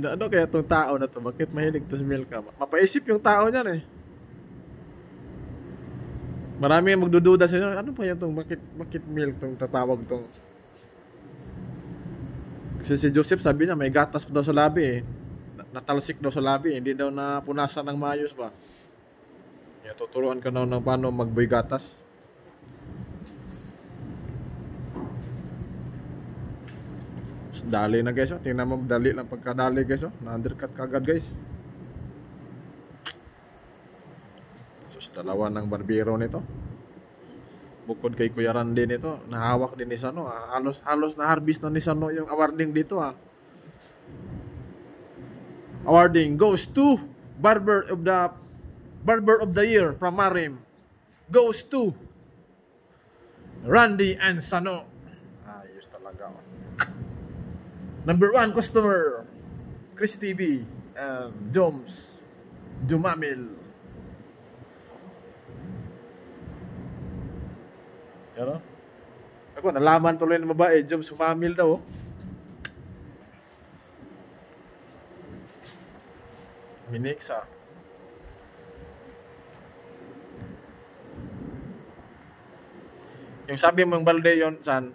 Ano kaya tong tao na to? Bakit mahilig to sa milk ka? Mapaisip yung tao niyan eh. Marami yung magdududa sa inyo. Ano pa yan tong bakit milk tong tatawag tong? Kasi si Joseph sabi niya may gatas pa daw sa labi eh. Natalsik daw sa labi eh. Hindi daw napunasan ng maayos ba? Kaya tuturuan ka na ng paano magboy gatas. Dali na guys oh. Tingnan mo dali lang pagkadali guys oh. Na-undercut kagad guys. Sus, dalawa ng barbero nito. Bukod kay Kuya Randy nito, nahawak din ni Sano. Halos na harvest na ni Sano yung awarding dito ah. Awarding goes to Barber of the Year from Marim. Goes to Randy and Sano. Ayos talaga. Number 1 customer, Chris TV and Jumamil. Yan o. Ako, nalaman tuloy ng babae, Jumamil daw. Minixa. Yung sabi mong balde yon San,